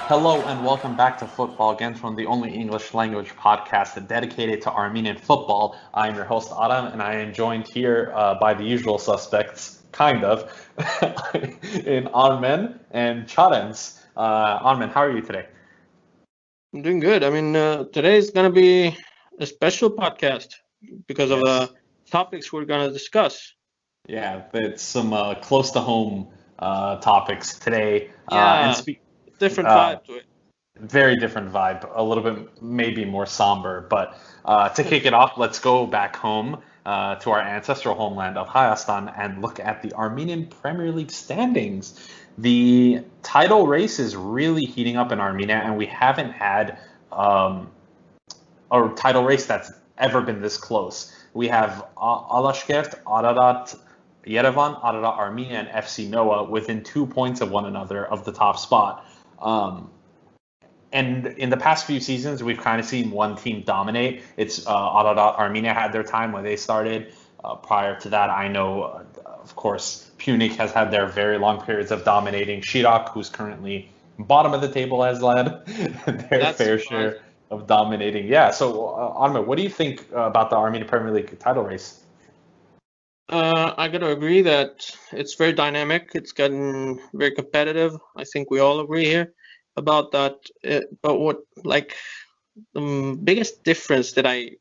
Hello and welcome back to Football Kentron, the only English language podcast dedicated to Armenian football. I'm your host Adam, and I am joined here by the usual suspects, kind of, in Armen and Charens. Armen, how are you today? I'm doing good. Today is going to be a special podcast because of the Yes. topics we're going to discuss. Yeah, it's some close to home topics today, and Yeah, speak. different Uh, vibe to it. Very different vibe, a little bit maybe more somber. But to kick it off, let's go back home to our ancestral homeland of Hayastan and look at the Armenian Premier League standings. The title race is really heating up in Armenia, and we haven't had um, a title race that's ever been this close. We have Alashkert, Ararat, Yerevan, Ararat Armenia, and FC Noah within 2 points of one another of the top spot. Um, and in the past few seasons, we've kind of seen one team dominate. It's Ararat Armenia had their time when they started. Prior to that, I know, of course, Punic has had their very long periods of dominating. Shirak, who's currently bottom of the table, has led their That's fair surprising. share of dominating. Yeah, so Anma, what do you think about the Armenian Premier League title race? I got to agree that it's very dynamic. It's getting very competitive. I think we all agree here about that. But what, like, the biggest difference that I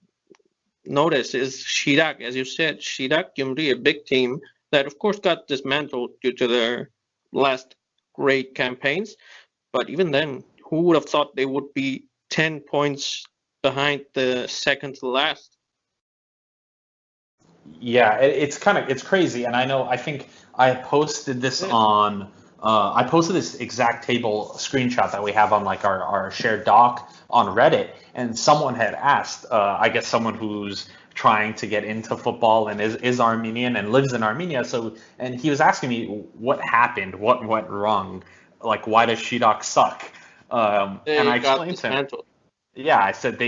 notice is Shirak, as you said, Shirak Gyumri, a big team that, of course, got dismantled due to their last great campaigns. But even then, who would have thought they would be 10 points behind the second to last? Yeah, it's crazy, and I think I posted this Yeah. on I posted this exact table screenshot that we have on like our shared doc on Reddit, and someone had asked, I guess someone who's trying to get into football and is Armenian and lives in Armenia, and he was asking me what happened, what went wrong, like why does Shidok suck, and They I got explained to him. dismantled. Yeah, I said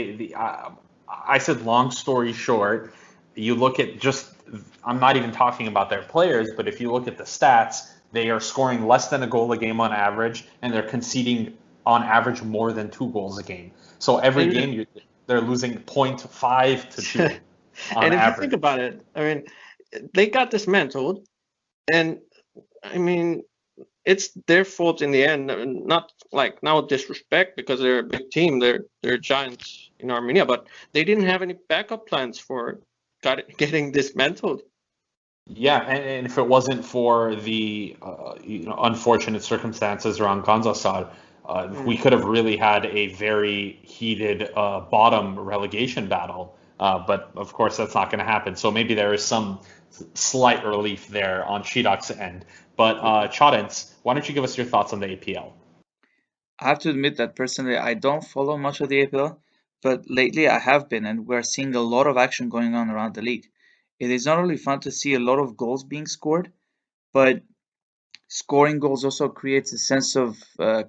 I said long story short, you look at just I'm not even talking about their players, but if you look at the stats, they are scoring less than a goal a game on average, and they're conceding on average more than 2 goals a game. So every And, game they're losing zero point 0.5 to 2 on and if you think average. about it, they got dismantled, and I mean, it's their fault in the end. Not like no disrespect because they're a big team, they're giants in Armenia, but they didn't have any backup plans for getting dismantled. Yeah, and if it wasn't for the unfortunate circumstances around Ganzasar, we Mm. could have really had a very heated bottom relegation battle. But of course, that's not going to happen. So maybe there is some slight relief there on Shidak's end. But Chadens, why don't you give us your thoughts on the APL? I have to admit that personally I don't follow much of the APL, but lately I have been, and we're seeing a lot of action going on around the league. It is not only fun to see a lot of goals being scored, but scoring goals also creates a sense of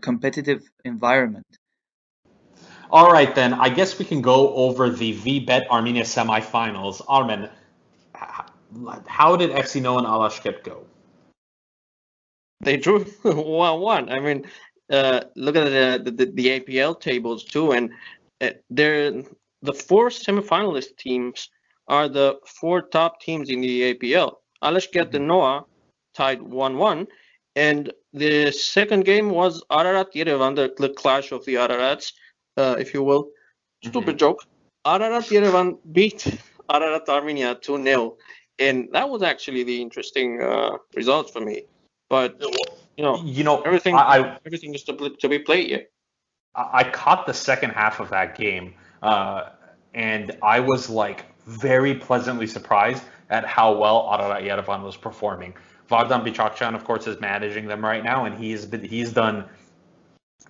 competitive environment. All right, then. I guess we can go over the VBet Armenia semifinals. Armen, how did FC Noah and Alashkert go? They drew 1-1. Look at the APL tables too, and they're the four semifinalist teams are the four top teams in the APL. Alashkert Mhm. and Noah tied 1-1, and the second game was Ararat Yerevan, the clash of the Ararats, if you will. Mhm. Stupid joke. Ararat Yerevan beat Ararat Armenia 2-0, and that was actually the interesting result for me. But you know, You know, everything everything is to be played here. I caught the second half of that game, and I was like very pleasantly surprised at how well Ararat Yerevan was performing. Vardan Bichakcan, of course, is managing them right now, and he's done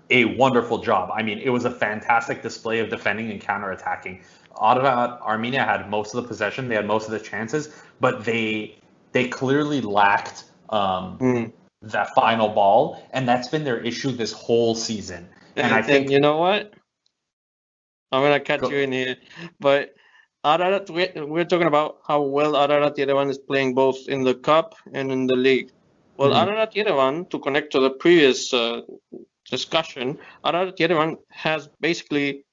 a wonderful job. I mean, it was a fantastic display of defending and counterattacking. Ararat Armenia had most of the possession, they had most of the chances, but they clearly lacked Mm. that final ball, and that's been their issue this whole season. And I And think you know what? I'm gonna cut you go, in here, but Ararat, we're talking about how well Ararat Yerevan is playing both in the cup and in the league. Well, mhm, Ararat Yerevan, to connect to the previous discussion, Ararat Yerevan is basically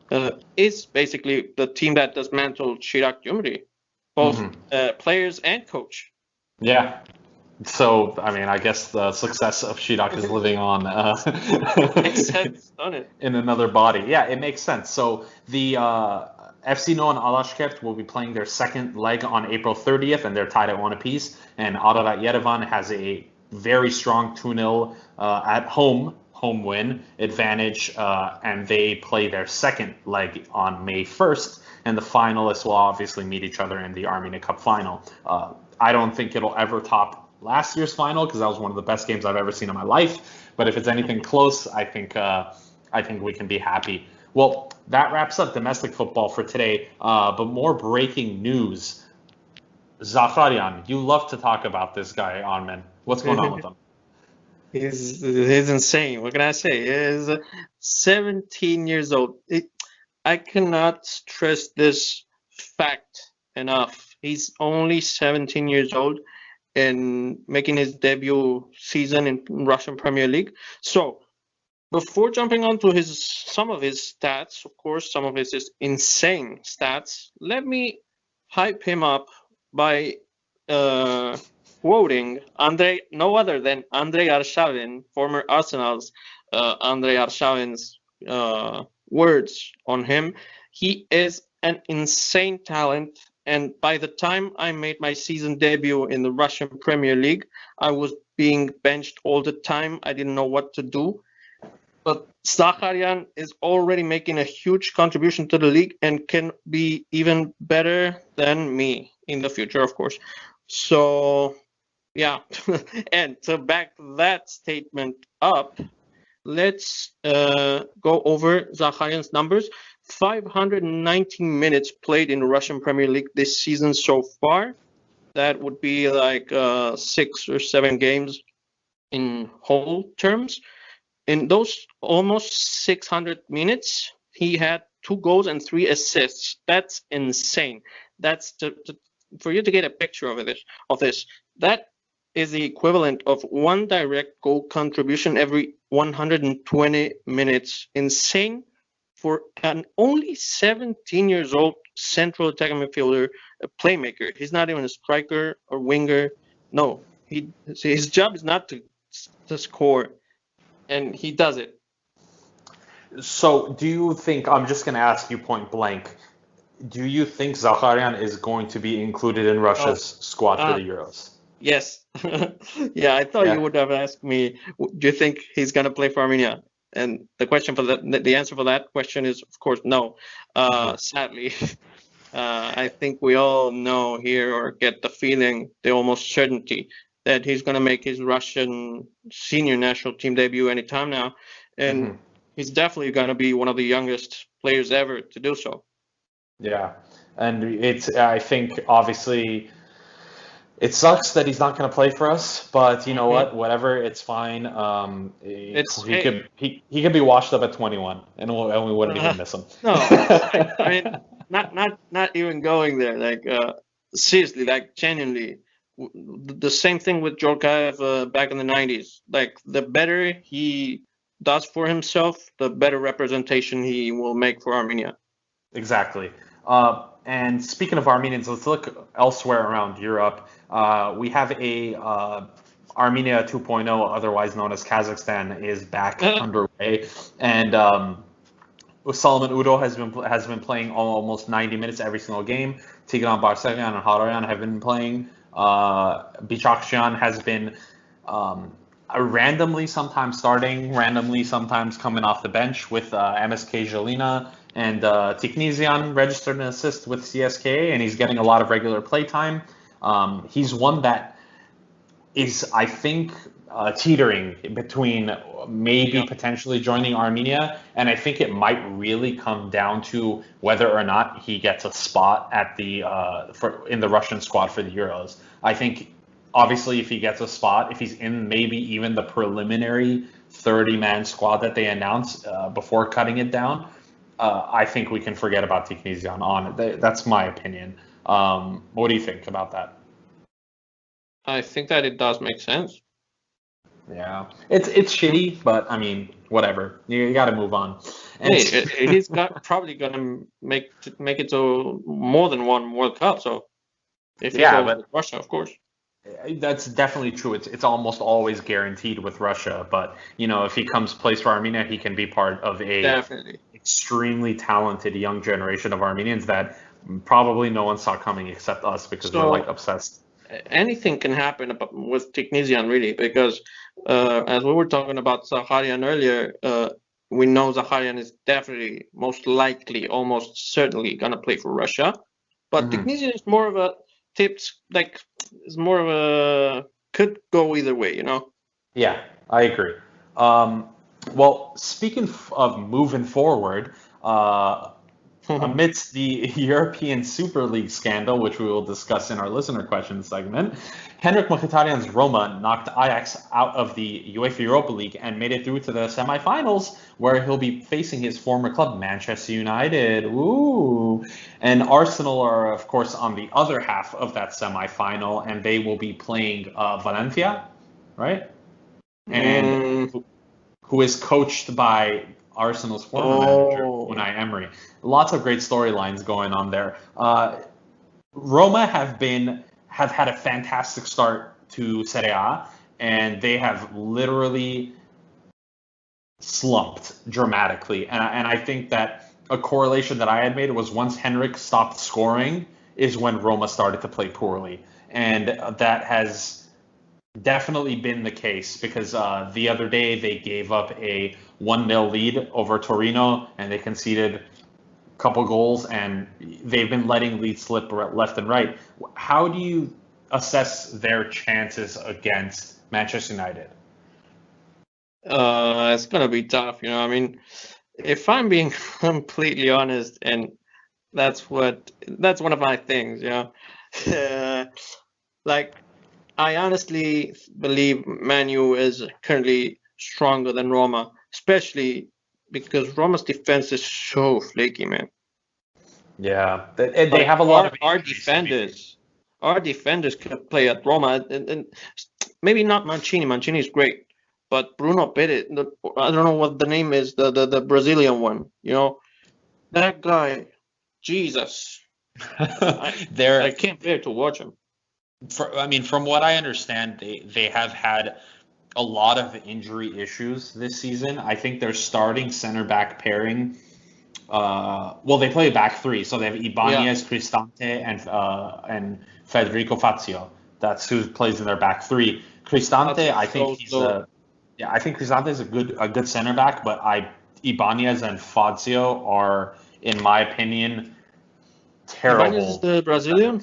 the team that dismantled Chirac Cumhuriyet, both players and coach. Yeah. So, I mean, I guess the success of Shirak is living on Makes sense, doesn't it? in another body. Yeah, it makes sense. So the FC Noan Alashkert will be playing their second leg on April 30th, and they're tied at 1 apiece. And Ararat Yerevan has a very strong 2-0 at home win advantage, and they play their second leg on May 1st. And the finalists will obviously meet each other in the Armenia Cup final. I don't think it'll ever top last year's final because that was one of the best games I've ever seen in my life. But if it's anything close, I think we can be happy. Well, that wraps up domestic football for today. But more breaking news. Zakharyan, you love to talk about this guy, Armen. What's going on with him? He's insane. What can I say? He's 17 years old. I cannot stress this fact enough. He's only 17 years old and making his debut season in Russian Premier League. So, before jumping on to some of his stats, of course, some of his insane stats, let me hype him up by quoting no other than Andrei Arshavin, former Arsenal's Andrei Arshavin's words on him. He is an insane talent, and by the time I made my season debut in the Russian Premier League, I was being benched all the time. I didn't know what to do. But Zakharyan is already making a huge contribution to the league and can be even better than me in the future, of course. So, yeah. And to back that statement up, let's go over Zakharyan's numbers. 519 minutes played in the Russian Premier League this season so far. That would be like 6 or 7 games in whole terms. In those almost 600 minutes, he had 2 goals and 3 assists. That's insane. That's for you to get a picture of this. That is the equivalent of 1 direct goal contribution every 120 minutes. Insane for an only 17 years old central attacking midfielder, a playmaker. He's not even a striker or winger. No, his job is not to score, and he does it. So, do you think, I'm just going to ask you point blank, do you think Zakharyan is going to be included in Russia's squad for the Euros? Yes. Yeah, I thought you would have asked me, do you think he's going to play for Armenia? And the answer for that question is, of course, no. Sadly, I think we all know here, or get the feeling, the almost certainty, that he's going to make his Russian senior national team debut anytime now. And he's definitely going to be one of the youngest players ever to do so. Yeah. And I think, obviously, it sucks that he's not going to play for us, but you know what? Whatever, it's fine. He could be washed up at 21, and we wouldn't even miss him. No, I mean, not even going there. Like, seriously, like, genuinely, the same thing with Djorkaeff back in the 90s. Like, the better he does for himself, the better representation he will make for Armenia. Exactly. And speaking of Armenians, let's look elsewhere around Europe. We have a Armenia 2.0, otherwise known as Kazakhstan, is back underway, and Solomon Udo has been playing almost 90 minutes every single game. Tigran Barsegyan and Haroyan have been playing. Bichakshian has been randomly sometimes starting, randomly sometimes coming off the bench with MSK Jelena. And Tikhnesian registered an assist with CSKA, and he's getting a lot of regular play time. He's one that is, I think, teetering between maybe potentially joining Armenia, and I think it might really come down to whether or not he gets a spot at in the Russian squad for the Euros. I think, obviously, if he gets a spot, if he's in maybe even the preliminary 30-man squad that they announced before cutting it down, I think we can forget about Tikhnesian on it. That's my opinion. What do you think about that? I think that it does make sense. Yeah, it's shitty, but I mean, whatever. You got to move on. And Hey, he's probably gonna make it to more than one World Cup. So if he yeah, goes but with Russia, of course. that's definitely true. It's almost always guaranteed with Russia. But if he comes plays for Armenia, he can be part of a Definitely. extremely talented young generation of Armenians that probably no one saw coming except us because we're like So obsessed. anything can happen with Technesian really, because as we were talking about Zakharian earlier, we know Zakharian is definitely, most likely, almost certainly gonna play for Russia. But Technesian is more of a tips, like is more of a could go either way, Yeah, I agree. Well, speaking of moving forward, amidst the European Super League scandal, which we will discuss in our listener questions segment, Henrik Mkhitaryan's Roma knocked Ajax out of the UEFA Europa League and made it through to the semifinals, where he'll be facing his former club, Manchester United. Ooh. And Arsenal are, of course, on the other half of that semifinal, and they will be playing Valencia, right? And who is coached by Arsenal's former manager, Unai Emery. Lots of great storylines going on there. Roma have had a fantastic start to Serie A, and they have literally slumped dramatically. And I think that a correlation that I had made was once Henrik stopped scoring is when Roma started to play poorly. And that has definitely been the case because the other day they gave up a 1-0 lead over Torino and they conceded a couple goals and they've been letting leads slip left and right. How do you assess their chances against Manchester United? It's gonna be tough, I mean, if I'm being completely honest, and that's one of my things, like I honestly believe Manu is currently stronger than Roma, especially because Roma's defense is so flaky, man. Yeah, they have a lot of our defenders. Our defenders could play at Roma, and maybe not Mancini. Mancini is great, but Bruno Pérez, I don't know what the name is, the Brazilian one. That guy, Jesus. I can't bear to watch him. From what I understand, they have had a lot of injury issues this season. I think their starting center back pairing. They play back three, so they have Ibanez, Cristante, and Federico Fazio. That's who plays in their back three. Cristante, I think I think Cristante is a good center back, but Ibanez and Fazio are, in my opinion, terrible. Ibanez is the Brazilian?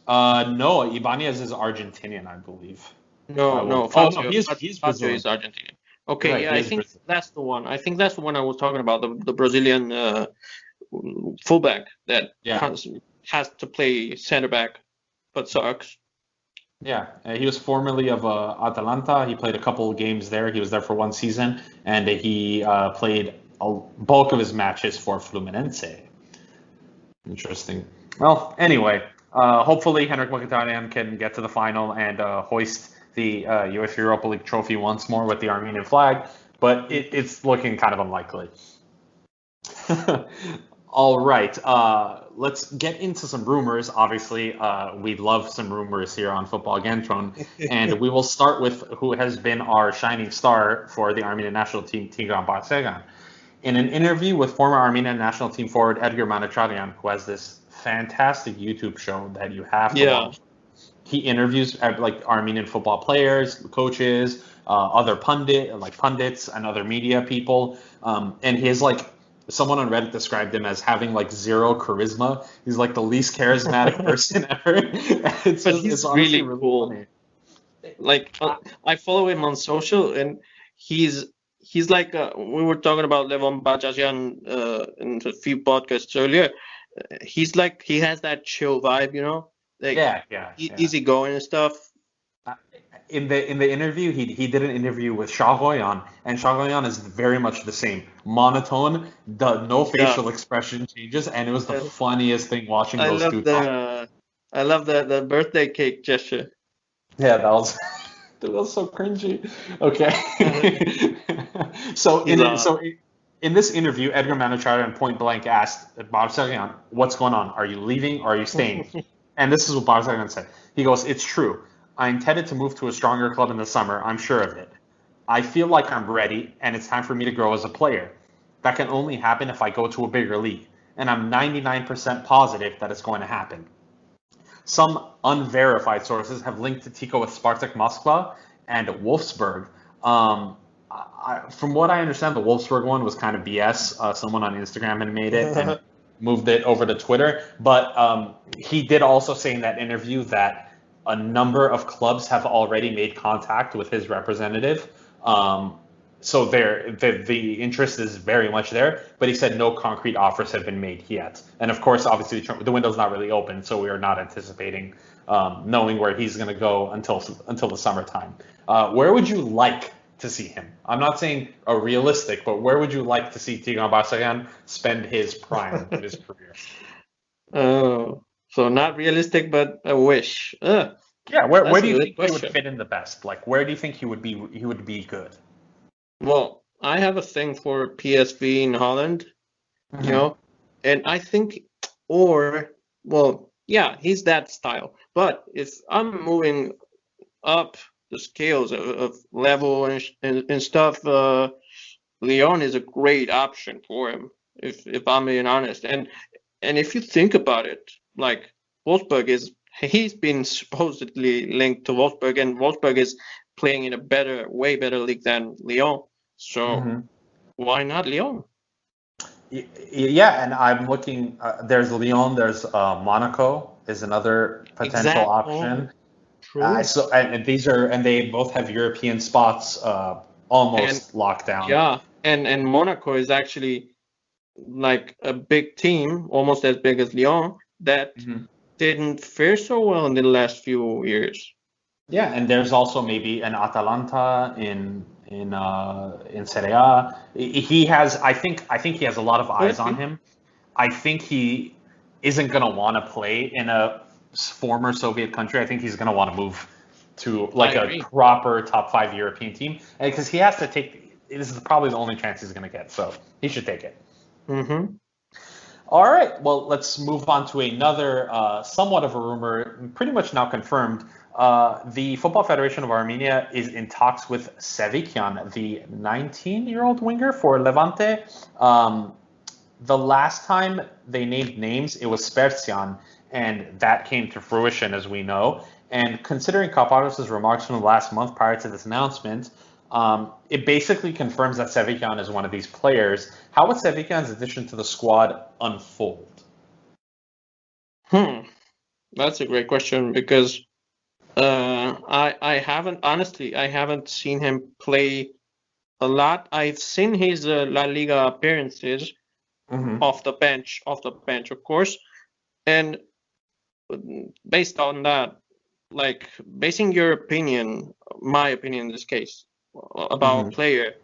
No, Ibanez is Argentinian, I believe. No, Fazio. He's Brazilian. Is Argentinian. Okay, right, I think that's the one. I think that's the one I was talking about, the Brazilian fullback that has to play center back, but sucks. Yeah, he was formerly of Atalanta. He played a couple of games there. He was there for one season, and he played a bulk of his matches for Fluminense. Interesting. Well, anyway, hopefully Henrik Mkhitaryan can get to the final and hoist the UEFA Europa League trophy once more with the Armenian flag, but it's looking kind of unlikely. All right, let's get into some rumors. Obviously, we love some rumors here on Football Kentron, and we will start with who has been our shining star for the Armenian National Team, Tigran Barsegan. In an interview with former Armenian National Team forward Edgar Manacharyan, who has this fantastic YouTube show that you have to watch, he interviews Armenian football players, coaches, other pundits and other media people, and he is someone on Reddit described him as having zero charisma. He's the least charismatic person ever. He's really cool. Funny. I follow him on social, and he's like we were talking about Levon Bajazyan in a few podcasts earlier. He's he has that chill vibe, easygoing and stuff. In the interview, he did an interview with Shahoyan, and Shahoyan is very much the same, monotone, no facial expression changes, and it was the funniest thing watching those two talk. I love the birthday cake gesture. Yeah, that was Dude, that's so cringy. Okay. so in this interview, Edgar Manocharian point blank asked Barsagyan, "What's going on? Are you leaving or are you staying?" And this is what Barsagyan said. He goes, "It's true. I intended to move to a stronger club in the summer. I'm sure of it. I feel like I'm ready, and it's time for me to grow as a player. That can only happen if I go to a bigger league, and I'm 99% positive that it's going to happen." Some unverified sources have linked Tico with Spartak Moscow and Wolfsburg. From what I understand, the Wolfsburg one was kind of BS. Someone on Instagram had made it and moved it over to Twitter. But he did also say in that interview that a number of clubs have already made contact with his representative. So the interest is very much there, but he said no concrete offers have been made yet. And of course, obviously, the window's not really open, so we are not anticipating knowing where he's going to go until the summertime. Where would you like to see him? I'm not saying a realistic, but where would you like to see Tigran Barsagyan spend his prime in his career? Oh, so not realistic, but a wish. Yeah, where do you think he would fit in the best? Like, where do you think he would be good? Well, I have a thing for PSV in Holland, you know, and I think, yeah, he's that style. But if I'm moving up the scales of level and stuff, Lyon is a great option for him, if I'm being honest. And if you think about it, like Wolfsburg he's been supposedly linked to Wolfsburg, and Wolfsburg is playing in a way better league than Lyon. So why not Lyon? Yeah, and I'm looking. There's Lyon. There's Monaco is another potential option. True. And they both have European spots almost locked down. Yeah, and Monaco is actually like a big team, almost as big as Lyon, that didn't fare so well in the last few years. Yeah, and there's also maybe an Atalanta in Serie A. He has, I think he has a lot of eyes on him. I think he isn't going to want to play in a former Soviet country. I think he's going to want to move to like a proper top 5 European team, because he has to take. This is probably the only chance he's going to get, so he should take it. All right, well, let's move on to another somewhat of a rumor, pretty much now confirmed. The Football Federation of Armenia is in talks with Sevikyan, the 19-year-old winger for Levante. The last time they named names, it was Spersian, and that came to fruition, as we know. And considering Kaparos' remarks from the last month prior to this announcement, it basically confirms that Sevikyan is one of these players. How would Sevikyan's addition to the squad unfold? That's a great question, because I haven't seen him play a lot. I've seen his La Liga appearances off the bench, of course. And based on that, like basing your opinion, my opinion in this case, about a player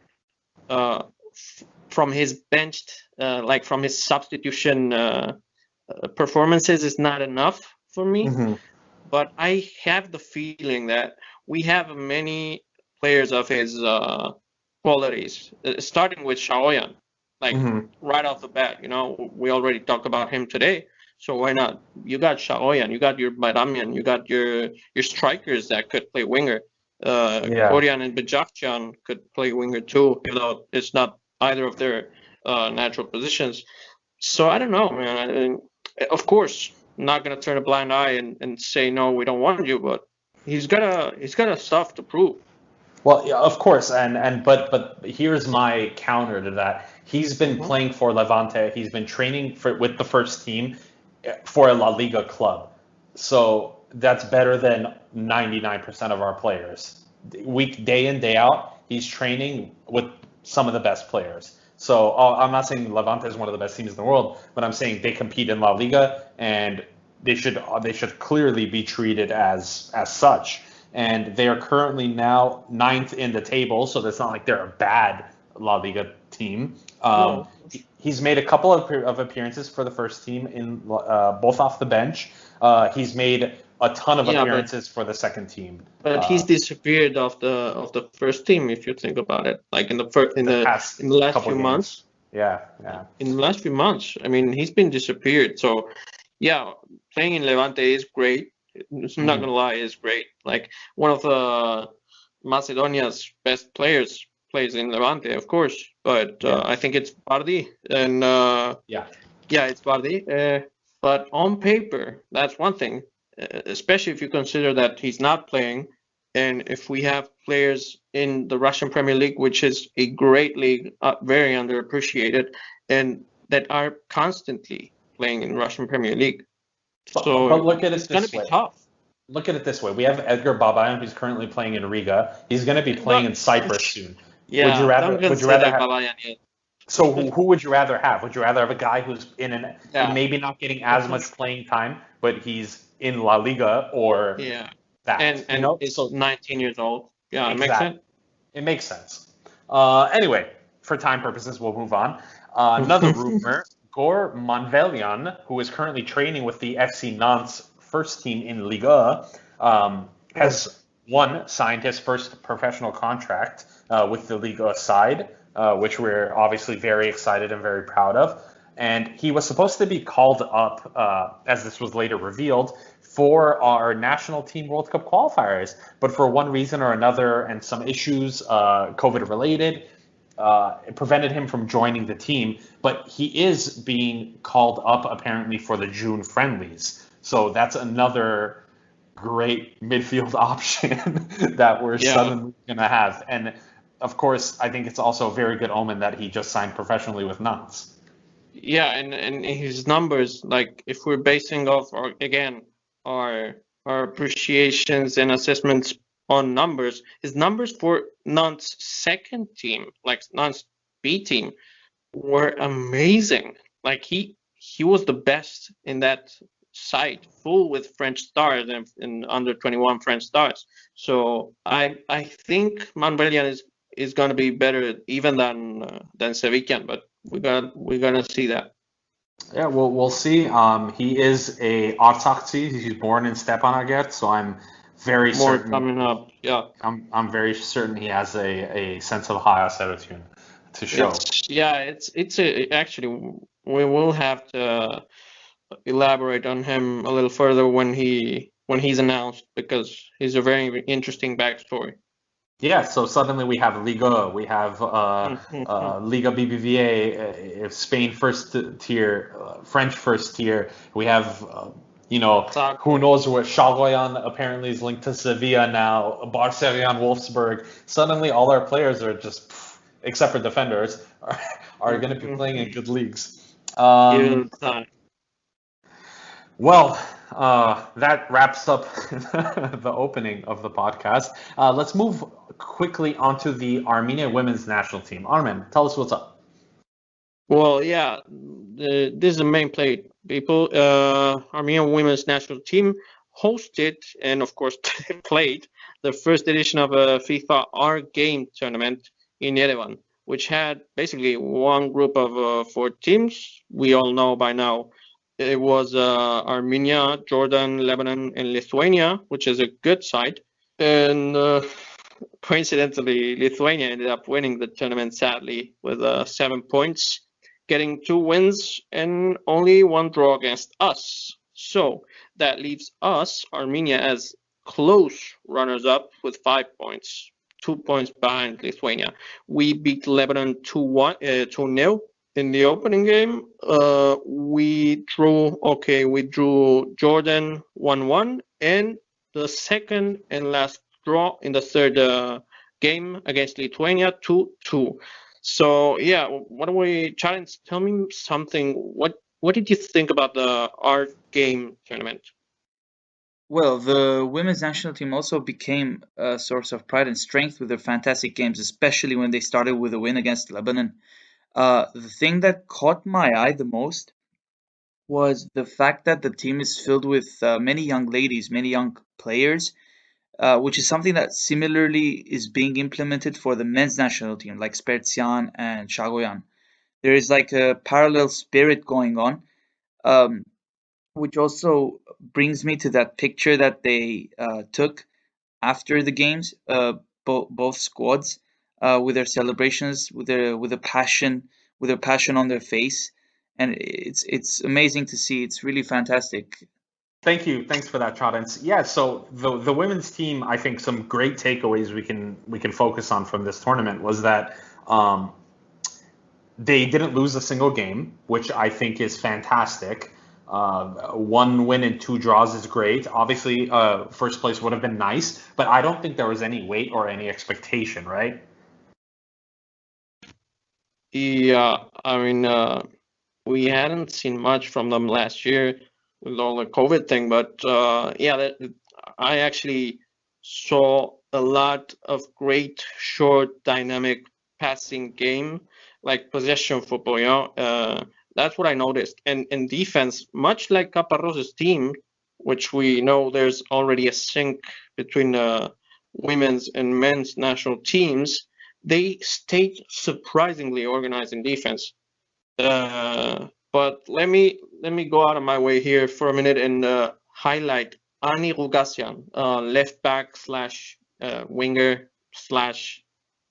from his benched, like from his substitution performances is not enough for me. But I have the feeling that we have many players of his qualities, starting with Shaoyan, like right off the bat. You know, we already talked about him today, so why not? You got Shaoyan, you got your Bayramian, you got your strikers that could play winger. Koryan and Bejakcan could play winger too, even though it's not either of their natural positions. So I don't know, man. Of course, not gonna turn a blind eye and say no, we don't want you, but he's got stuff to prove. Well, yeah, of course, but here's my counter to that. He's been playing for Levante. He's been training with the first team for a La Liga club. So that's better than 99% of our players. Day in, day out, he's training with some of the best players. So I'm not saying Levante is one of the best teams in the world, but I'm saying they compete in La Liga, and they should clearly be treated as such. And they are currently now 9th in the table, so it's not like they're a bad La Liga team. He's made a couple of appearances for the first team in both off the bench. He's made a ton of Yeah, appearances for the second team. but he's disappeared of the first team if you think about it. Like in the first The past in the last couple few months. games. Yeah. In the last few months, I mean, he's been disappeared. So, yeah, playing in Levante is great. I'm not gonna lie, it's great. Like one of the Macedonia's best players plays in Levante, of course. But I think it's Bardi, and yeah, it's Bardi. But on paper, that's one thing, especially if you consider that he's not playing, and if we have players in the Russian Premier League, which is a great league, very underappreciated, and that are constantly playing in Russian Premier League. So But look at it's it going this to be way. tough. Look at it this way. We have Edgar Babayan, who's currently playing in Riga. He's going to be playing in Cyprus soon. Yeah, would you rather have? Babayan yet. So who would you rather have? Would you rather have a guy who's Yeah. maybe not getting as much playing time, but he's in La Liga, or that? And is 19 years old. Yeah, it makes sense. It makes sense. Anyway, for time purposes, we'll move on. Another rumor: Gor Manvelian, who is currently training with the FC Nantes first team in Liga, has signed his first professional contract with the Liga side, which we're obviously very excited and very proud of. And he was supposed to be called up, as this was later revealed, for our national team World Cup qualifiers. But for one reason or another, and some issues, COVID related, it prevented him from joining the team. But he is being called up apparently for the June friendlies. So that's another great midfield option that we're suddenly going to have. And of course, I think it's also a very good omen that he just signed professionally with Nantes. Yeah, and his numbers, like if we're basing off our appreciations and assessments on numbers, his numbers for Nantes' second team, like Nantes' B team, were amazing. Like he was the best in that side, full with French stars and under 21 French stars. So I think Manvelian is going to be better even than Sevican, but we're gonna see that. Yeah, we'll see. He is a Artsakti. He's born in Stepanakert, so I'm very certain. Coming up. Yeah. I'm very certain he has a sense of high serotonin to show. Actually, we will have to elaborate on him a little further when he's announced, because he's a very interesting backstory. Yeah, so suddenly we have Liga, we have Liga BBVA, Spain first tier, French first tier. We have, who knows what, Shagoyan apparently is linked to Sevilla now, Barcelona, Wolfsburg. Suddenly all our players are just, except for defenders, are going to be playing in good leagues. Well, that wraps up the opening of the podcast. Let's move quickly onto the Armenian women's national team. Armen, tell us what's up. Well, yeah, this is the main play, people. Armenian women's national team hosted and, of course, played the first edition of a FIFA R Game tournament in Yerevan, which had basically one group of 4 teams. We all know by now. It was Armenia, Jordan, Lebanon, and Lithuania, which is a good side. And coincidentally, Lithuania ended up winning the tournament, sadly, with 7 points, getting 2 wins and only 1 draw against us. So that leaves us, Armenia, as close runners-up with 5 points, 2 points behind Lithuania. We beat Lebanon 2-0. In the opening game, we drew Jordan 1-1, and the second and last draw in the third game against Lithuania 2-2. So yeah, what do we challenge? Tell me something. What did you think about the art game tournament? Well, the women's national team also became a source of pride and strength with their fantastic games, especially when they started with a win against Lebanon. The thing that caught my eye the most was the fact that the team is filled with many young ladies, many young players, which is something that similarly is being implemented for the men's national team, like Spertsian and Shagoyan. There is like a parallel spirit going on, which also brings me to that picture that they took after the games, both squads, with their celebrations, with their passion on their face, and it's amazing to see. It's really fantastic. Thank you. Thanks for that, Chadens. Yeah, so the women's team, I think some great takeaways we can focus on from this tournament was that they didn't lose a single game, which I think is fantastic. One win and two draws is great. Obviously, first place would have been nice, but I don't think there was any weight or any expectation, right? Yeah, I mean, we hadn't seen much from them last year with all the COVID thing, but yeah, I actually saw a lot of great, short, dynamic passing game, like possession football. That's what I noticed. And in defense, much like Caparros's team, which we know there's already a sync between the women's and men's national teams, they stayed surprisingly organized in defense. But let me go out of my way here for a minute and highlight Ani Rugasyan, left back slash winger slash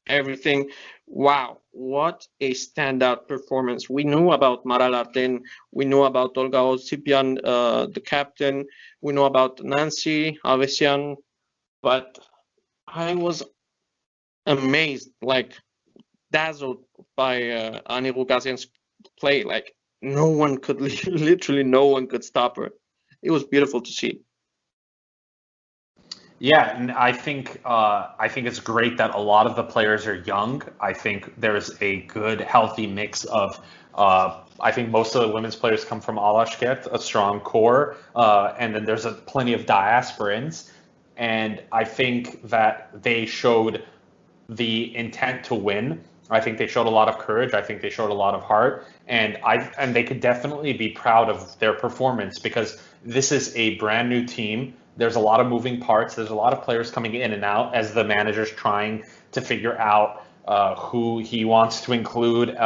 everything. Wow, what a standout performance. We knew about Maral Arden, we knew about Olga Osipian, the captain, we know about Nancy Avesian, but I was amazed, like dazzled by Ani Rugasyan's play. Like no one could, literally no one could stop her. It was beautiful to see. Yeah, and I think it's great that a lot of the players are young. I think there's a good, healthy mix of. I think most of the women's players come from Alashkert, a strong core, and then there's plenty of diasporans, and I think that they showed the intent to win. I think they showed a lot of courage. I think they showed a lot of heart, and they could definitely be proud of their performance because this is a brand new team. There's a lot of moving parts. There's a lot of players coming in and out as the manager's trying to figure out who he wants to include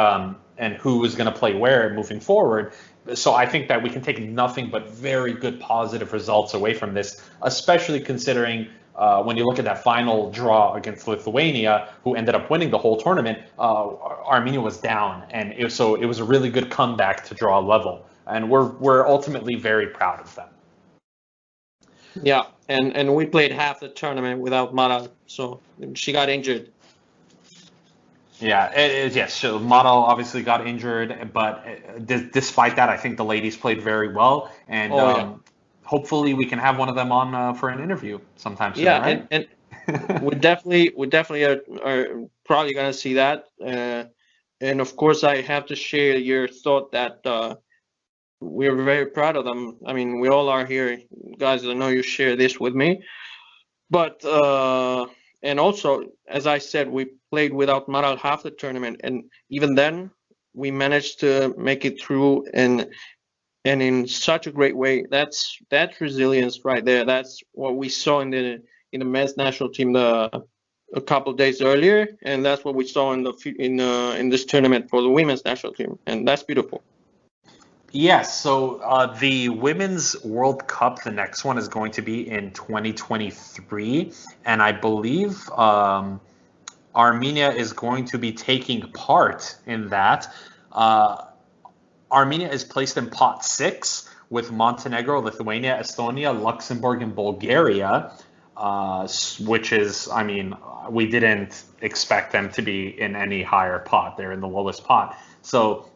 and who is going to play where moving forward. So I think that we can take nothing but very good positive results away from this, especially considering when you look at that final draw against Lithuania, who ended up winning the whole tournament. Armenia was down, and so it was a really good comeback to draw a level, and we're ultimately very proud of them. Yeah, and we played half the tournament without Mara, so she got injured. Yeah, yes. So Model obviously got injured, but despite that, I think the ladies played very well, and Yeah. hopefully we can have one of them on for an interview sometime soon, Yeah, right? and we definitely are probably gonna see that. And of course, I have to share your thought that we're very proud of them. I mean, we all are here, guys. I know you share this with me, but and also, as I said, we played without Maral half the tournament, and even then, we managed to make it through and in such a great way. That's resilience right there. That's what we saw in the men's national team a couple of days earlier, and that's what we saw in this tournament for the women's national team, and that's beautiful. Yes, so the Women's World Cup, the next one is going to be in 2023, and I believe Armenia is going to be taking part in that. Armenia is placed in pot 6 with Montenegro, Lithuania, Estonia, Luxembourg, and Bulgaria, which is, I mean, we didn't expect them to be in any higher pot. They're in the lowest pot. So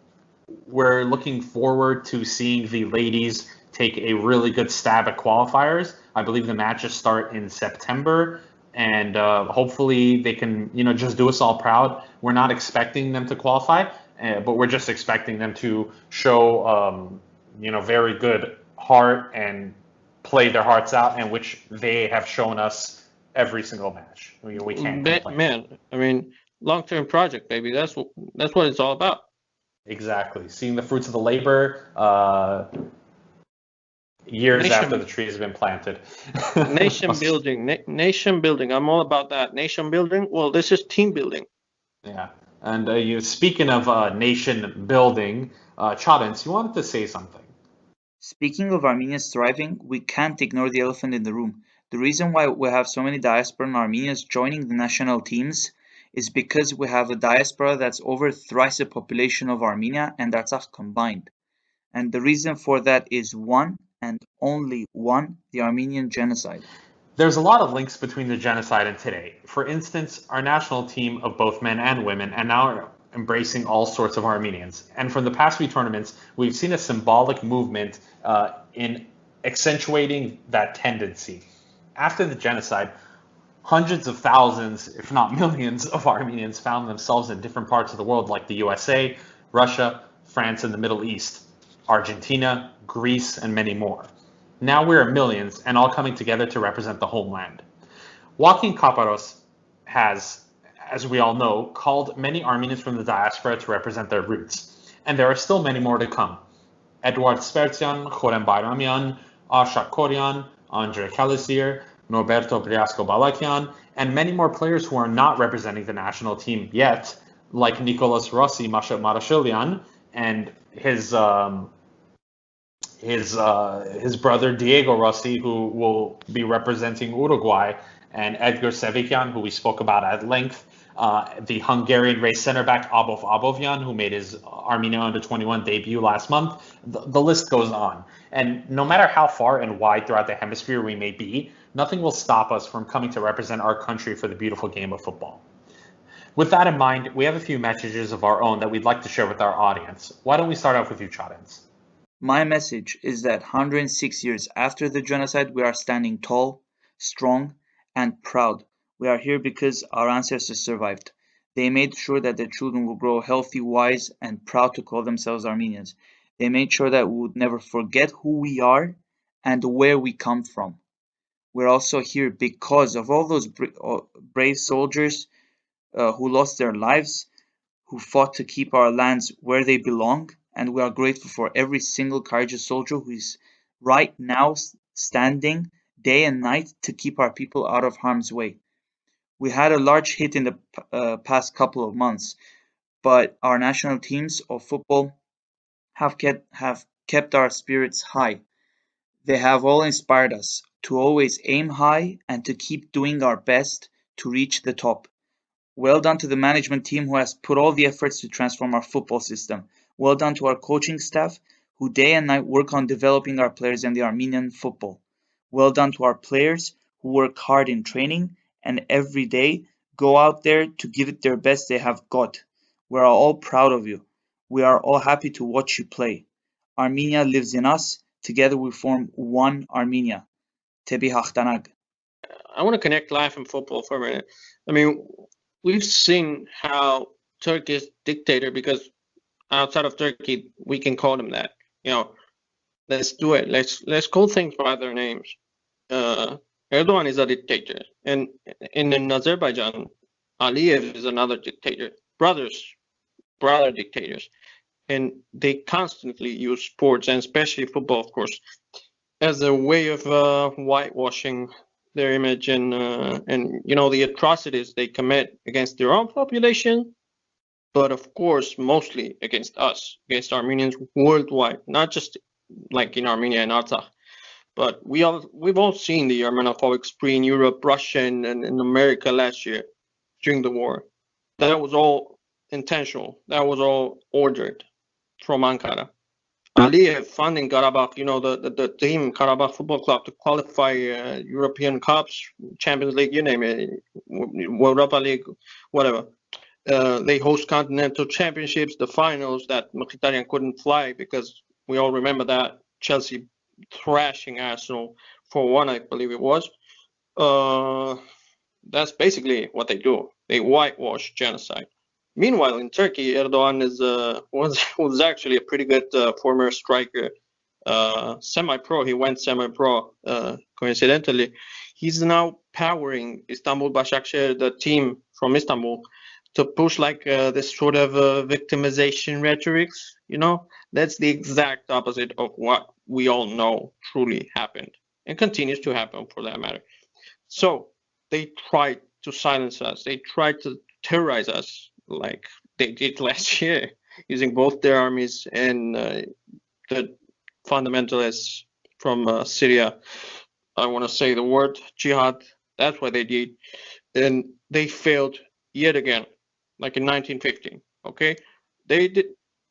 we're looking forward to seeing the ladies take a really good stab at qualifiers. I believe the matches start in September, and hopefully they can, just do us all proud. We're not expecting them to qualify, but we're just expecting them to show, very good heart and play their hearts out, and which they have shown us every single match. We can't complain. Man, I mean, long-term project, baby. That's what it's all about. Exactly. Seeing the fruits of the labor years after the trees have been planted. Nation building. Nation building. I'm all about that. Nation building. Well, this is team building. Yeah. And speaking of nation building, Chadens, you wanted to say something. Speaking of Armenians thriving, we can't ignore the elephant in the room. The reason why we have so many diasporan Armenians joining the national teams is because we have a diaspora that's over thrice the population of Armenia and Artsakh combined. And the reason for that is one and only one, the Armenian Genocide. There's a lot of links between the genocide and today. For instance, our national team of both men and women and now are embracing all sorts of Armenians. And from the past few tournaments, we've seen a symbolic movement in accentuating that tendency. After the genocide, hundreds of thousands, if not millions, of Armenians found themselves in different parts of the world like the USA, Russia, France, and the Middle East, Argentina, Greece, and many more. Now we are millions and all coming together to represent the homeland. Joaquin Kaparos has, as we all know, called many Armenians from the diaspora to represent their roots. And there are still many more to come. Eduard Spertian, Khorem Bayramian, Arshak Koryan, Andre Kalisier, Norberto Briasco-Balakian, and many more players who are not representing the national team yet, like Nicolas Rossi Marashilian and his brother Diego Rossi, who will be representing Uruguay, and Edgar Sevikian, who we spoke about at length, the Hungarian race center back Abov Abovyan, who made his Armenia under-21 debut last month. The list goes on. And no matter how far and wide throughout the hemisphere we may be, nothing will stop us from coming to represent our country for the beautiful game of football. With that in mind, we have a few messages of our own that we'd like to share with our audience. Why don't we start off with you, Chadens? My message is that 106 years after the genocide, we are standing tall, strong, and proud. We are here because our ancestors survived. They made sure that their children will grow healthy, wise, and proud to call themselves Armenians. They made sure that we would never forget who we are and where we come from. We're also here because of all those brave soldiers who lost their lives, who fought to keep our lands where they belong, and we are grateful for every single courageous soldier who is right now standing day and night to keep our people out of harm's way. We had a large hit in the past couple of months, but our national teams of football have kept our spirits high. They have all inspired us to always aim high and to keep doing our best to reach the top. Well done to the management team who has put all the efforts to transform our football system. Well done to our coaching staff who day and night work on developing our players in the Armenian football. Well done to our players who work hard in training and every day go out there to give it their best they have got. We are all proud of you. We are all happy to watch you play. Armenia lives in us. Together we form one Armenia. Tebi Hachtanag. I want to connect life and football for a minute. I mean, we've seen how Turkish dictator, because outside of Turkey, we can call them that. Let's do it. Let's call things by their names. Erdogan is a dictator, and in Azerbaijan, Aliyev is another dictator. Brother dictators, and they constantly use sports, and especially football, of course, as a way of whitewashing their image and the atrocities they commit against their own population, but of course mostly against us, against Armenians worldwide, not just like in Armenia and Artsakh. But we've all seen the Armenophobic spree in Europe, Russia, and in America last year during the war. That was all intentional. That was all ordered from Ankara. Aliyev funding Karabakh, the team Karabakh Football Club to qualify European Cups, Champions League, you name it, Europa League, whatever. They host continental championships, the finals that Mkhitaryan couldn't fly because we all remember that Chelsea thrashing Arsenal 4-1, I believe it was. That's basically what they do. They whitewash genocide. Meanwhile, in Turkey, Erdogan was actually a pretty good former striker, semi-pro. He went semi-pro, coincidentally. He's now powering Istanbul Başakşehir, the team from Istanbul, to push like this sort of victimization rhetorics. That's the exact opposite of what we all know truly happened and continues to happen, for that matter. So they tried to silence us. They tried to terrorize us, like they did last year, using both their armies and the fundamentalists from Syria. I want to say the word jihad. That's what they did, and they failed yet again, like in 1915. Okay, they did.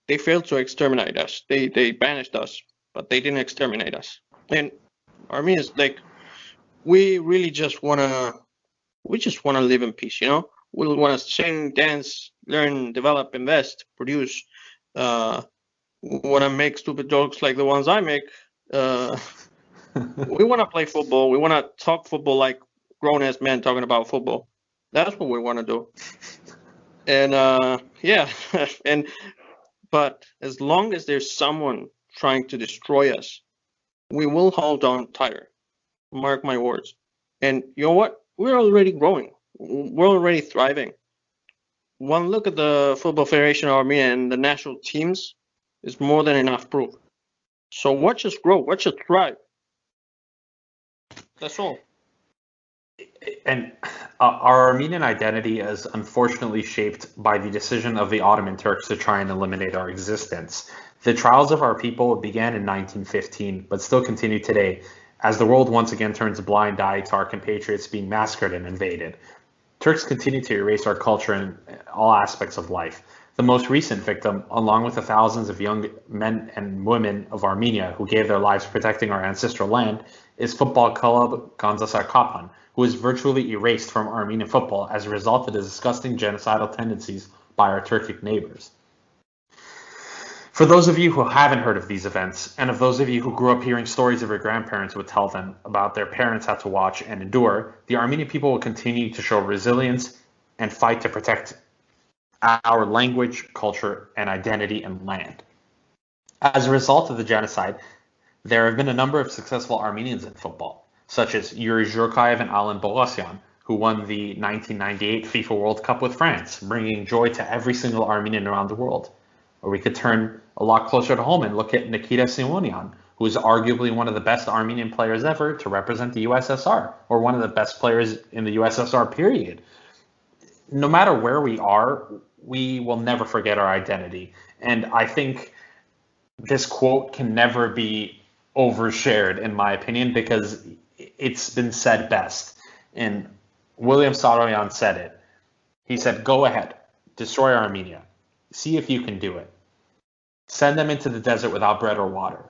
They failed to exterminate us. They banished us, but they didn't exterminate us. And Armenians, like, we really just wanna live in peace. We want to sing, dance, learn, develop, invest, produce. Want to make stupid jokes like the ones I make. We want to play football. We want to talk football like grown-ass men talking about football. That's what we want to do. And yeah, but as long as there's someone trying to destroy us, we will hold on tighter. Mark my words. And you know what? We're already growing. We're already thriving. One look at the Football Federation of Armenia and the national teams is more than enough proof. So watch us grow. Watch us thrive. That's all. And our Armenian identity is unfortunately shaped by the decision of the Ottoman Turks to try and eliminate our existence. The trials of our people began in 1915, but still continue today, as the world once again turns a blind eye to our compatriots being massacred and invaded. Turks continue to erase our culture in all aspects of life. The most recent victim, along with the thousands of young men and women of Armenia who gave their lives protecting our ancestral land, is football club Gandzasarkapan, who is virtually erased from Armenian football as a result of the disgusting genocidal tendencies by our Turkic neighbors. For those of you who haven't heard of these events, and of those of you who grew up hearing stories of your grandparents would tell them about their parents had to watch and endure, the Armenian people will continue to show resilience and fight to protect our language, culture, and identity and land. As a result of the genocide, there have been a number of successful Armenians in football, such as Yuri Zhurkaev and Alan Bogosian, who won the 1998 FIFA World Cup with France, bringing joy to every single Armenian around the world. Or we could turn a lot closer to home and look at Nikita Simonian, who is arguably one of the best Armenian players ever to represent the USSR, or one of the best players in the USSR period. No matter where we are, we will never forget our identity. And I think this quote can never be overshared, in my opinion, because it's been said best. And William Saroyan said it. He said, "Go ahead, destroy Armenia. See if you can do it. Send them into the desert without bread or water.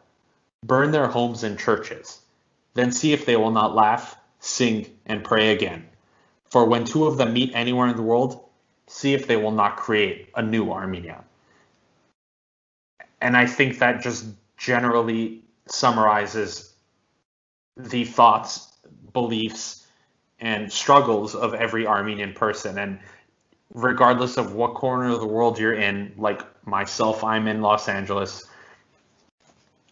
Burn their homes and churches. Then see if they will not laugh, sing, and pray again. For when two of them meet anywhere in the world, see if they will not create a new Armenia." And I think that just generally summarizes the thoughts, beliefs, and struggles of every Armenian person. And regardless of what corner of the world you're in, like myself, I'm in Los Angeles,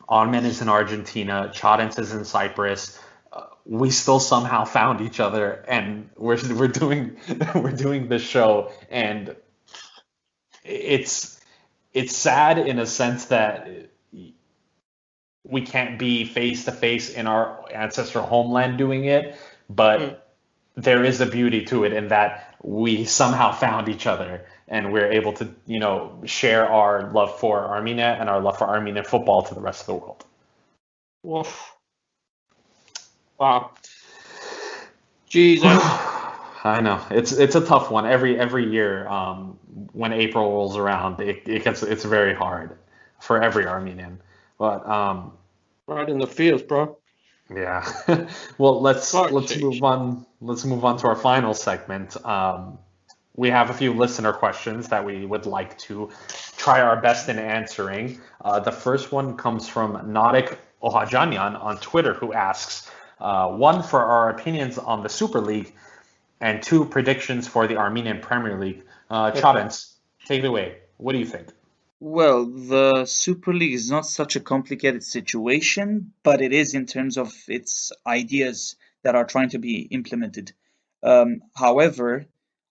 Armen is in Argentina, Chadens is in Cyprus, we still somehow found each other, and we're doing this show, and it's sad in a sense that we can't be face to face in our ancestral homeland doing it, but there is a beauty to it in that we somehow found each other, and we're able to, share our love for Armenia and our love for Armenian football to the rest of the world. Woof. Wow. Jesus. I know it's a tough one. Every year, when April rolls around, it's very hard for every Armenian. But right in the fields, bro. Yeah. Well, let's move on. Let's move on to our final segment. We have a few listener questions that we would like to try our best in answering. The first one comes from Nadik Ohajanyan on Twitter, who asks, one, for our opinions on the Super League, and two, predictions for the Armenian Premier League. Chadens, take it away. What do you think? Well, the Super League is not such a complicated situation, but it is in terms of its ideas that are trying to be implemented. However,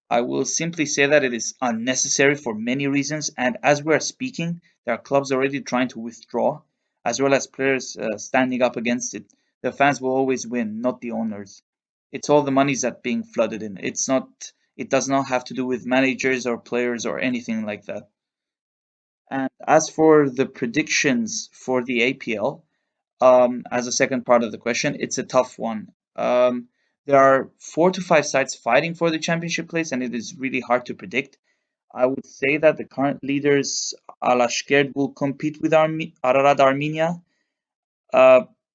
I will simply say that it is unnecessary for many reasons, and as we are speaking, there are clubs already trying to withdraw, as well as players standing up against it. The fans will always win, not the owners. It's all the monies that being flooded in. It does not have to do with managers or players or anything like that. And as for the predictions for the APL, as a second part of the question, it's a tough one. There are 4 to 5 sides fighting for the championship place, and it is really hard to predict. I would say that the current leaders, Alashkert, will compete with Ararat Armenia.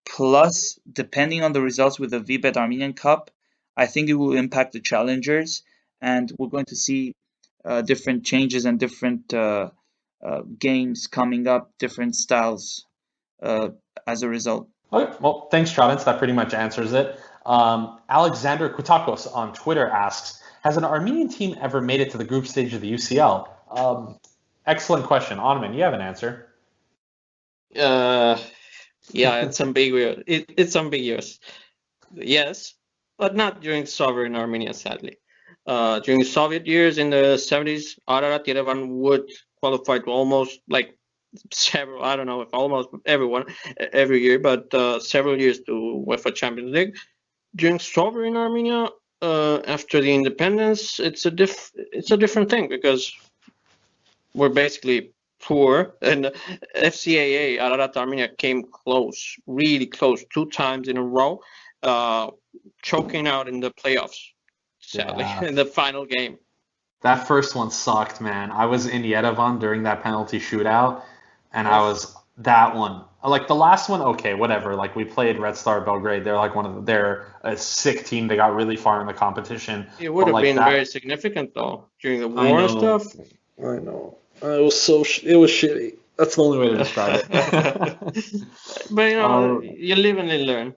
Plus, depending on the results with the VBET Armenian Cup, I think it will impact the challengers, and we're going to see different changes and different games coming up, different styles as a result. Okay, well, thanks, Travis. That pretty much answers it. Alexander Kutakos on Twitter asks, has an Armenian team ever made it to the group stage of the UCL? Excellent question. Ottoman, you have an answer. Yeah, it's ambiguous. It's ambiguous. Yes, but not during sovereign Armenia, sadly. During the Soviet years in the 70s, Ararat Yerevan would qualify to almost like several, I don't know if almost every year, but several years to UEFA Champions League. During sovereign Armenia, after the independence, it's a different thing because we're basically poor, and FCAA Ararat Armenia came close, really close, 2 times in a row, choking out in the playoffs, sadly, in the final game. That first one sucked, man. I was in Yerevan during that penalty shootout, and I was that one. Like the last one, okay, whatever. Like we played Red Star Belgrade. They're like they're a sick team. They got really far in the competition. It would have been very significant though during the war and stuff. I know. It was shitty. That's the only way to describe it. But you live and you learn.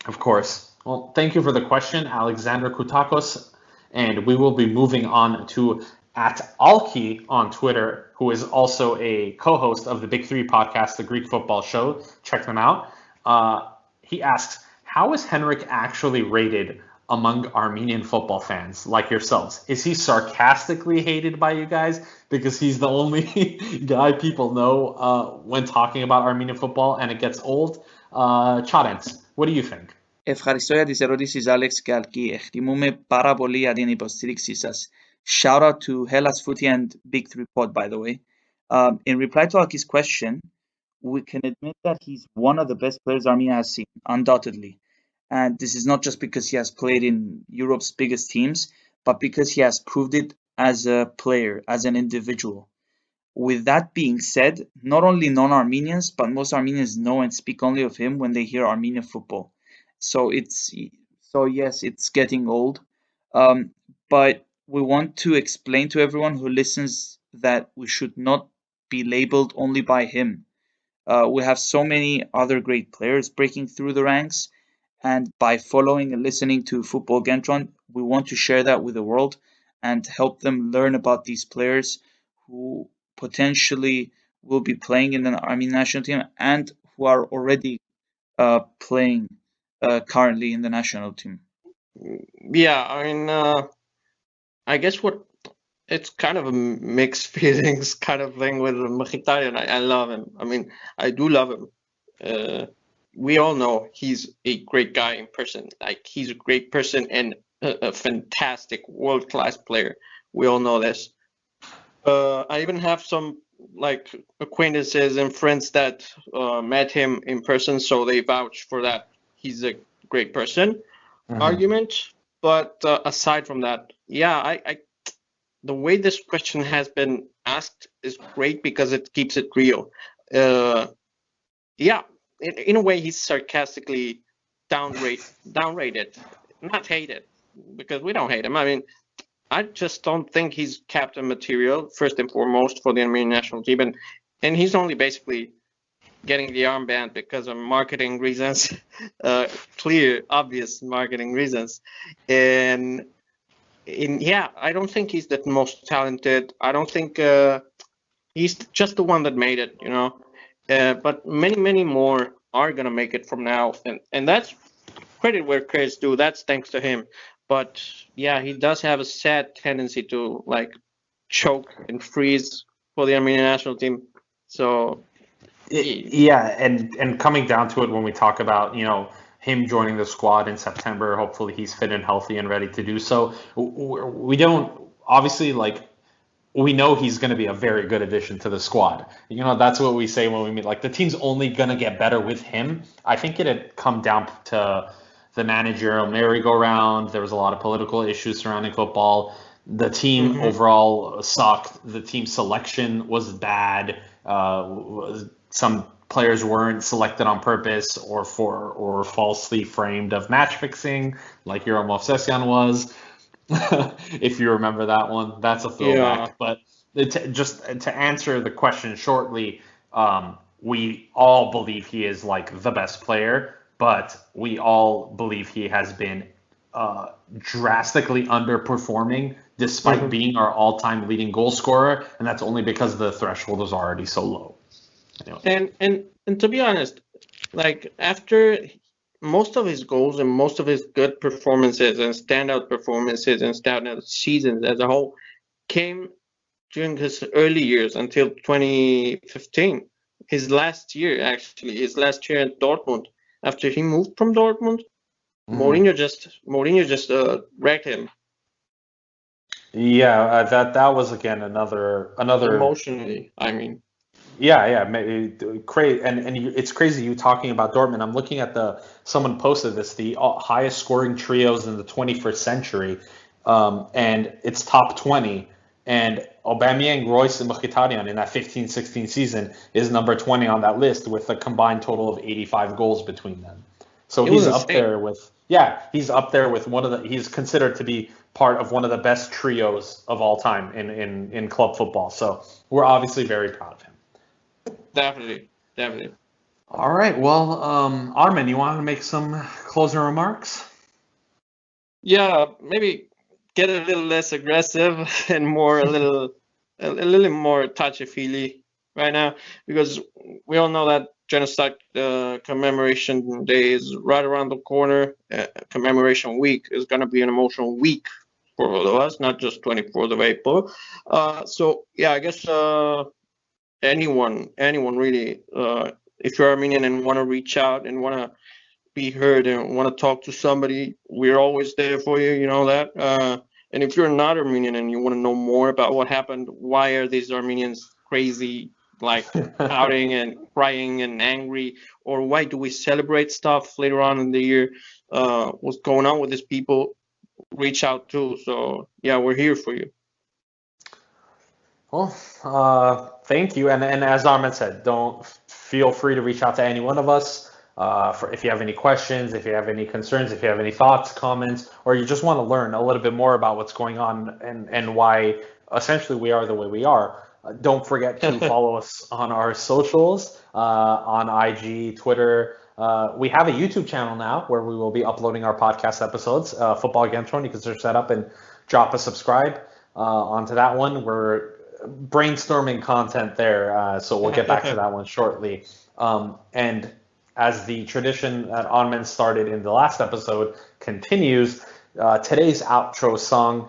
Of course. Well, thank you for the question, Alexander Kutakos. And we will be moving on to @Alki on Twitter, who is also a co-host of the Big Three podcast, the Greek Football Show. Check them out. He asks, how is Henrik actually rated among Armenian football fans like yourselves? Is he sarcastically hated by you guys because he's the only guy people know when talking about Armenian football and it gets old? Charents, what do you think? Ευχαριστώ για τις ερωτήσεις, Alex Galki. Εκτιμούμε πάρα πολύ για την υποστήριξή σας. Shout out to Hellas Footy and Big Three Pod, by the way. In reply to Aki's question, we can admit that he's one of the best players Armenia has seen, undoubtedly. And this is not just because he has played in Europe's biggest teams, but because he has proved it as a player, as an individual. With that being said, not only non-Armenians, but most Armenians know and speak only of him when they hear Armenian football. So yes, it's getting old. But we want to explain to everyone who listens that we should not be labeled only by him. We have so many other great players breaking through the ranks, and by following and listening to Football Kentron, we want to share that with the world and help them learn about these players who potentially will be playing in the Armenian national team and who are already playing currently in the national team. Yeah, I mean, I guess it's kind of a mixed feelings kind of thing with Mkhitaryan. I love him. I mean, I do love him. We all know he's a great guy in person. Like, he's a great person and a fantastic world-class player. We all know this. I even have some like acquaintances and friends that met him in person, so they vouch for that. He's a great person. Argument. But aside from that, yeah, I the way this question has been asked is great because it keeps it real. Yeah, in a way, he's sarcastically downrated, not hated, because we don't hate him. I mean, I just don't think he's captain material, first and foremost, for the Armenian national team. And he's only basically getting the armband because of marketing reasons, clear, obvious marketing reasons. And yeah, I don't think he's the most talented. I don't think he's just the one that made it, but many more are going to make it from now. And that's credit where credit's due. That's thanks to him. But yeah, he does have a sad tendency to like choke and freeze for the Armenian national team. So yeah, and coming down to it, when we talk about him joining the squad in September, hopefully he's fit and healthy and ready to do so. We don't obviously we know he's going to be a very good addition to the squad. That's what we say when we meet. Like, the team's only going to get better with him. I think it had come down to the managerial merry-go-round. There was a lot of political issues surrounding football. The team overall sucked. The team selection was bad. Some players weren't selected on purpose or falsely framed of match fixing, like Euro Movsesian was. If you remember that one, that's a throwback. Yeah. But just to answer the question shortly, we all believe he is like the best player, but we all believe he has been drastically underperforming despite being our all-time leading goal scorer, and that's only because the threshold was already so low. Anyway. And to be honest, like, after most of his goals and most of his good performances and standout performances and standout seasons as a whole came during his early years until 2015. His last year at Dortmund. After he moved from Dortmund, Mourinho just wrecked him. Yeah, that was again another emotionally, I mean. Yeah, crazy, and it's crazy you talking about Dortmund. I'm looking at someone posted this, the highest scoring trios in the 21st century, and it's top 20, and Aubameyang, Royce, and Mkhitaryan in that 15-16 season is number 20 on that list with a combined total of 85 goals between them. So he's up there with he's considered to be part of one of the best trios of all time in club football. So we're obviously very proud of him. Definitely. All right. Well, Armin, you want to make some closing remarks? Yeah, maybe get a little less aggressive and a little more touchy-feely right now, because we all know that Genocide commemoration day is right around the corner. Commemoration week is going to be an emotional week for all of us, not just 24th of April. So yeah, I guess anyone really, if you're Armenian and want to reach out and want to be heard and want to talk to somebody, we're always there for you, you know that. And if you're not Armenian and you want to know more about what happened, why are these Armenians crazy, like shouting and crying and angry, or why do we celebrate stuff later on in the year, what's going on with these people, reach out too. So yeah, we're here for you. Well, thank you. And as Armin said, don't feel free to reach out to any one of us if you have any questions, if you have any concerns, if you have any thoughts, comments, or you just want to learn a little bit more about what's going on and why essentially we are the way we are. Don't forget to follow us on our socials, on IG, Twitter. We have a YouTube channel now where we will be uploading our podcast episodes. Football Kentron, you can search that up and drop a subscribe onto that one. We're brainstorming content there, so we'll get back to that one shortly. And as the tradition that Armin started in the last episode continues, today's outro song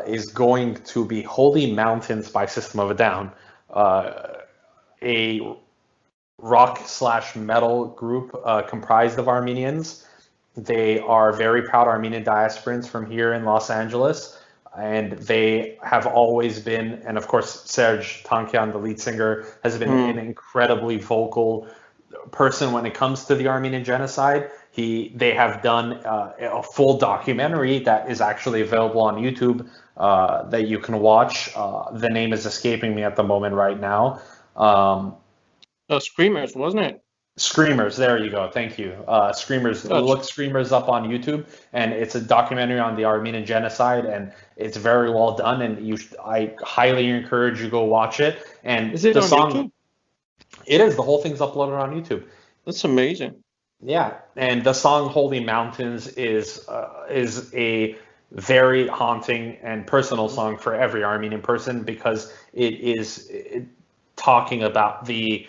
is going to be Holy Mountains by System of a Down, a rock/metal group comprised of Armenians. They are very proud Armenian diasporans from here in Los Angeles. And they have always been, and of course, Serge Tankian, the lead singer, has been an incredibly vocal person when it comes to the Armenian Genocide. They have done a full documentary that is actually available on YouTube that you can watch. The name is escaping me at the moment right now. Screamers, wasn't it? Screamers, there you go. Thank you. Screamers, look Screamers up on YouTube, and it's a documentary on the Armenian Genocide, and it's very well done. And I highly encourage you to go watch it. And is it on YouTube? It is. The whole thing's uploaded on YouTube. That's amazing. Yeah, and the song "Holy Mountains" is a very haunting and personal song for every Armenian person, because it is talking about the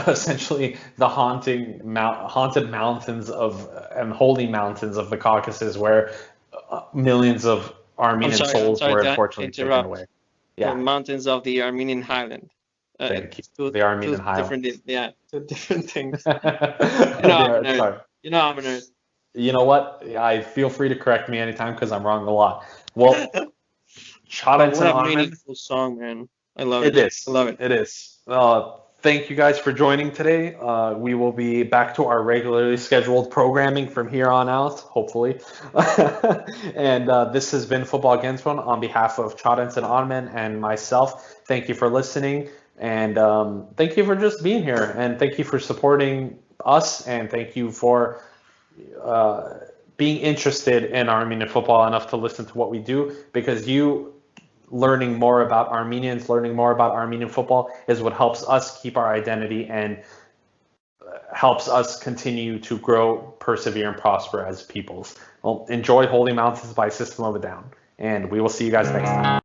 essentially the haunted mountains and holy mountains of the Caucasus, where millions of Armenian souls were unfortunately taken away. Yeah, the mountains of the Armenian highland. The Armenian highland. Two different things. Sorry. You know I'm a nerd. You know what? I feel free to correct me anytime because I'm wrong a lot. Well, Chadens and What a Armen. meaningful song, man. I love It it. is. I love it. It is. Thank you guys for joining today. We will be back to our regularly scheduled programming from here on out, hopefully. And this has been Football Kentron on behalf of Chadens and Armen and myself. Thank you for listening, and thank you for just being here, and thank you for supporting us, and thank you for being interested in Armenian football enough to listen to what we do, because you learning more about Armenians, learning more about Armenian football is what helps us keep our identity and helps us continue to grow, persevere, and prosper as peoples. Well, enjoy Holy Mountains by System of a Down, and we will see you guys next time.